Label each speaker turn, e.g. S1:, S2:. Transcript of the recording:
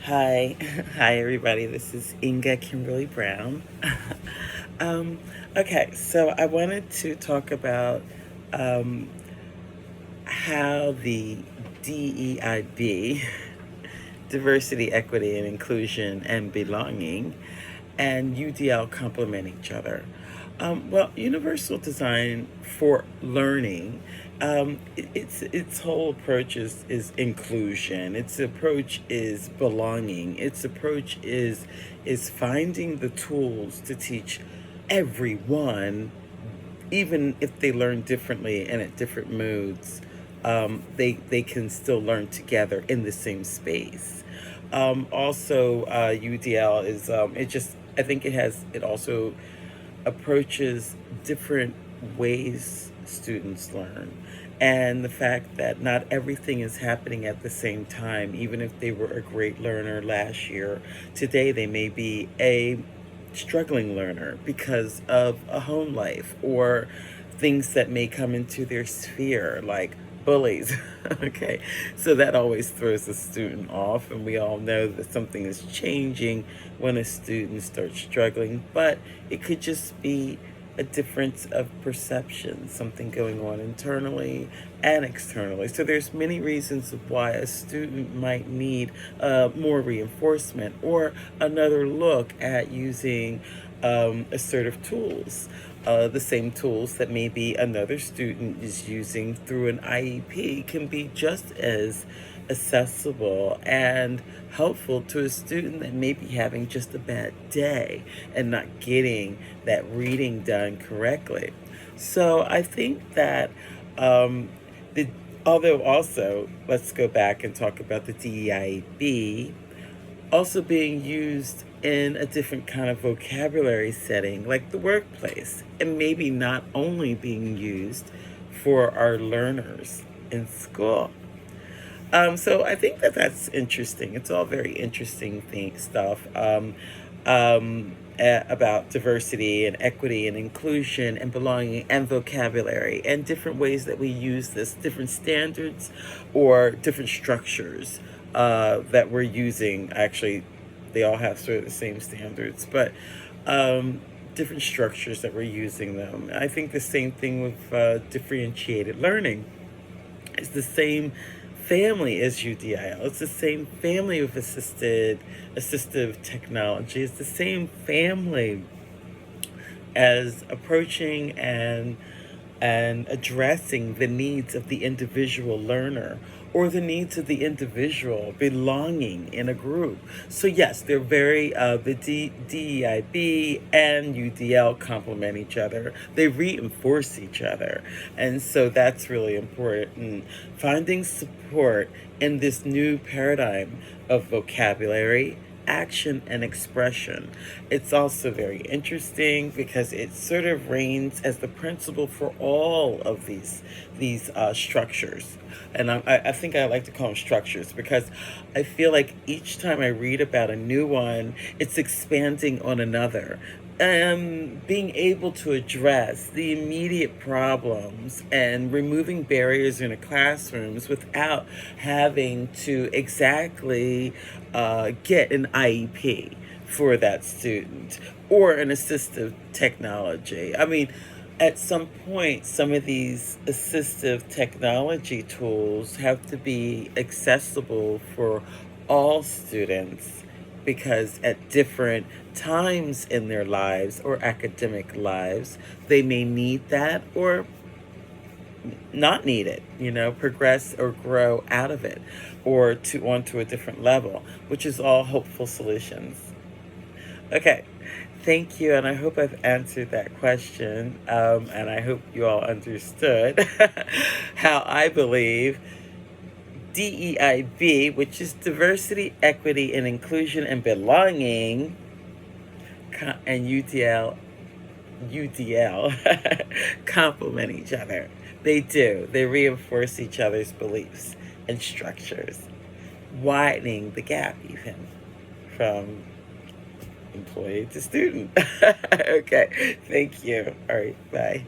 S1: Hi, hi everybody. This is Inga Kimberly Brown. um, okay, so I wanted to talk about um, how the DEIB, diversity, equity, and inclusion and belonging, and UDL complement each other. Well, universal design for learning, its whole approach is inclusion. Its approach is belonging. Its approach is finding the tools to teach everyone, even if they learn differently and at different moods, they can still learn together in the same space. Also, UDL is it just I think it also approaches different ways students learn, and the fact that not everything is happening at the same time. Even if they were a great learner last year, today they may be a struggling learner because of a home life or things that may come into their sphere, like bullies. Okay, so that always throws a student off, and we all know that something is changing when a student starts struggling, but it could just be a difference of perception, something going on internally and externally. So there's many reasons of why a student might need more reinforcement or another look at using assertive tools. The same tools that maybe another student is using through an IEP can be just as accessible and helpful to a student that may be having just a bad day and not getting that reading done correctly. So I think that um, the although also let's go back and talk about the DEIB also being used in a different kind of vocabulary setting, like the workplace, and maybe not only being used for our learners in school. So I think that that's interesting. It's all very interesting stuff about diversity and equity and inclusion and belonging and vocabulary and different ways that we use this, different standards or different structures that we're using. Actually, they all have sort of the same standards, but different structures that we're using them. I think the same thing with differentiated learning. It's the same family as UDL. It's the same family with assistive technology. It's the same family as approaching and addressing the needs of the individual learner or the needs of the individual belonging in a group. So yes, they're very, the DEIB and UDL complement each other. They reinforce each other. And so that's really important. Finding support in this new paradigm of vocabulary, action, and expression. It's also very interesting because it sort of reigns as the principle for all of these structures. And I think I like to call them structures because I feel like each time I read about a new one, it's expanding on another. Being able to address the immediate problems and removing barriers in the classrooms without having to exactly get an IEP for that student or an assistive technology. I mean, at some point, some of these assistive technology tools have to be accessible for all students because at different times in their lives or academic lives, they may need that or not need it, progress or grow out of it or to onto a different level, which is all hopeful solutions. Okay, thank you, and I hope I've answered that question, and I hope you all understood how I believe DEIB, which is diversity, equity, and inclusion and belonging, and UDL complement each other. They do. They reinforce each other's beliefs and structures, widening the gap even from employee to student. Okay, thank you. All right, bye.